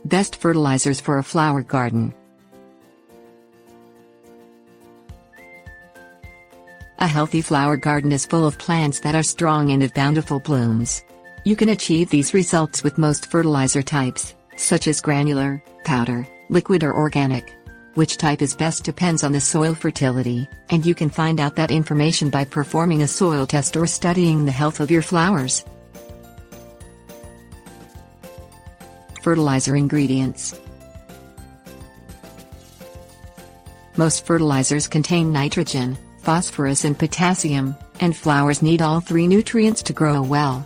Best fertilizers for a flower garden. A healthy flower garden is full of plants that are strong and have bountiful blooms. You can achieve these results with most fertilizer types, such as granular, powder, liquid or organic. Which type is best depends on the soil fertility, and you can find out that information by performing a soil test or studying the health of your flowers. Fertilizer ingredients. Most fertilizers contain nitrogen, phosphorus and potassium, and flowers need all three nutrients to grow well.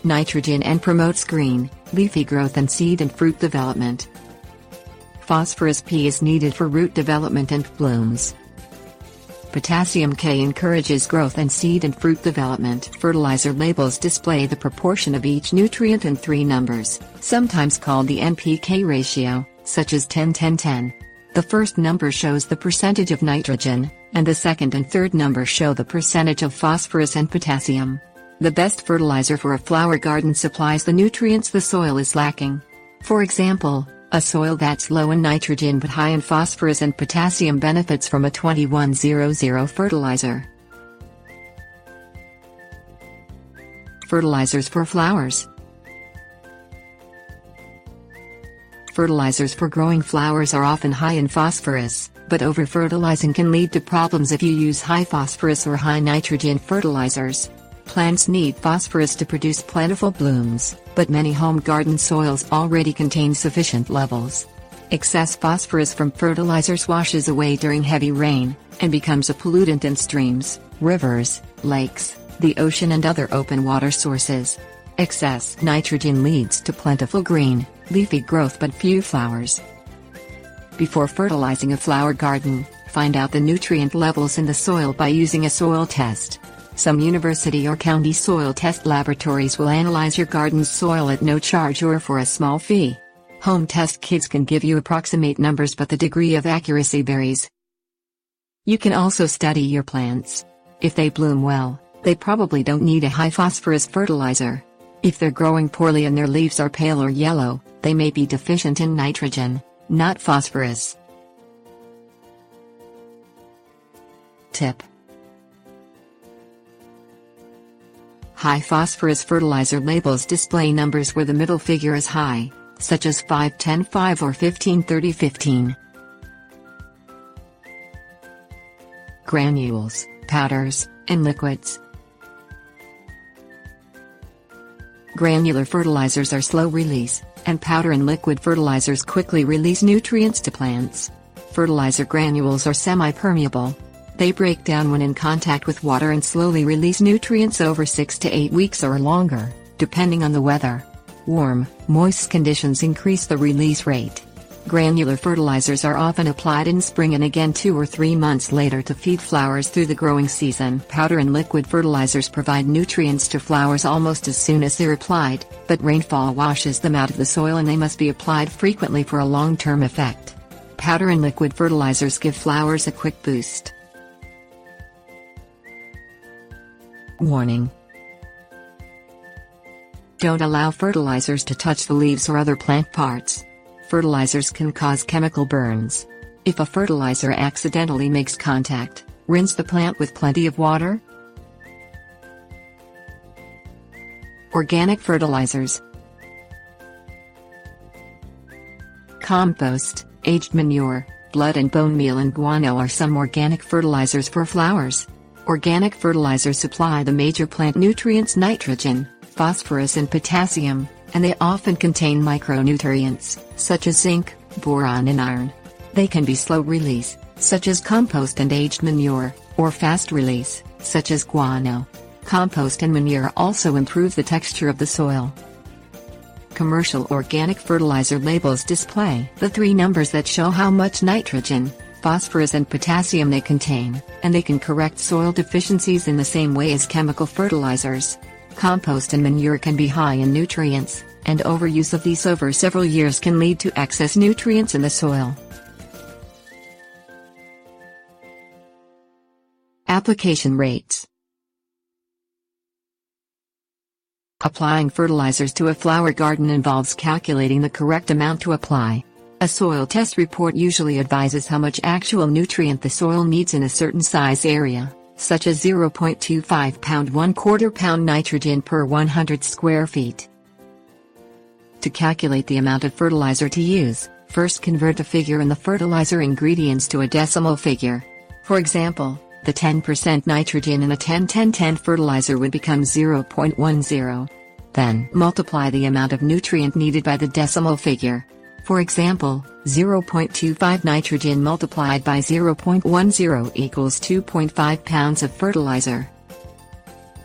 Nitrogen N promotes green, leafy growth and seed and fruit development. Phosphorus P is needed for root development and blooms. Potassium K encourages growth and seed and fruit development. Fertilizer labels display the proportion of each nutrient in three numbers, sometimes called the NPK ratio, such as 10-10-10. The first number shows the percentage of nitrogen, and the second and third number show the percentage of phosphorus and potassium. The best fertilizer for a flower garden supplies the nutrients the soil is lacking. For example, a soil that's low in nitrogen but high in phosphorus and potassium benefits from a 2100 fertilizer. Fertilizers for flowers. Fertilizers for growing flowers are often high in phosphorus, but overfertilizing can lead to problems if you use high phosphorus or high nitrogen fertilizers. Plants need phosphorus to produce plentiful blooms, but many home garden soils already contain sufficient levels. Excess phosphorus from fertilizers washes away during heavy rain, and becomes a pollutant in streams, rivers, lakes, the ocean and other open water sources. Excess nitrogen leads to plentiful green, leafy growth but few flowers. Before fertilizing a flower garden, find out the nutrient levels in the soil by using a soil test. Some university or county soil test laboratories will analyze your garden's soil at no charge or for a small fee. Home test kits can give you approximate numbers, but the degree of accuracy varies. You can also study your plants. If they bloom well, they probably don't need a high phosphorus fertilizer. If they're growing poorly and their leaves are pale or yellow, they may be deficient in nitrogen, not phosphorus. Tip: high phosphorus fertilizer labels display numbers where the middle figure is high, such as 5-10-5 or 15-30-15. Granules, powders, and liquids. Granular fertilizers are slow release, and powder and liquid fertilizers quickly release nutrients to plants. Fertilizer granules are semi-permeable. They break down when in contact with water and slowly release nutrients over 6 to 8 weeks or longer, depending on the weather. Warm, moist conditions increase the release rate. Granular fertilizers are often applied in spring and again 2 or 3 months later to feed flowers through the growing season. Powder and liquid fertilizers provide nutrients to flowers almost as soon as they're applied, but rainfall washes them out of the soil and they must be applied frequently for a long-term effect. Powder and liquid fertilizers give flowers a quick boost. Warning: don't allow fertilizers to touch the leaves or other plant parts. Fertilizers can cause chemical burns. If a fertilizer accidentally makes contact, rinse the plant with plenty of water. Organic fertilizers. Compost, aged manure, blood and bone meal and guano are some organic fertilizers for flowers. Organic fertilizers supply the major plant nutrients nitrogen, phosphorus and potassium, and they often contain micronutrients, such as zinc, boron and iron. They can be slow release, such as compost and aged manure, or fast release, such as guano. Compost and manure also improve the texture of the soil. Commercial organic fertilizer labels display the 3 numbers that show how much nitrogen, phosphorus and potassium they contain, and they can correct soil deficiencies in the same way as chemical fertilizers. Compost and manure can be high in nutrients, and overuse of these over several years can lead to excess nutrients in the soil. Application rates. Applying fertilizers to a flower garden involves calculating the correct amount to apply. A soil test report usually advises how much actual nutrient the soil needs in a certain size area, such as 0.25 pound 1/4 pound nitrogen per 100 square feet. To calculate the amount of fertilizer to use, first convert a figure in the fertilizer ingredients to a decimal figure. For example, the 10% nitrogen in a 10-10-10 fertilizer would become 0.10. Then multiply the amount of nutrient needed by the decimal figure. For example, 0.25 nitrogen multiplied by 0.10 equals 2.5 pounds of fertilizer.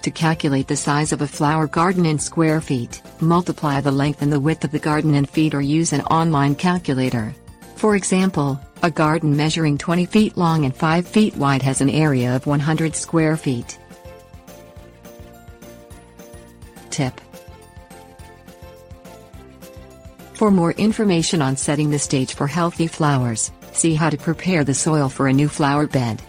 To calculate the size of a flower garden in square feet, multiply the length and the width of the garden in feet or use an online calculator. For example, a garden measuring 20 feet long and 5 feet wide has an area of 100 square feet. Tip: for more information on setting the stage for healthy flowers, see how to prepare the soil for a new flower bed.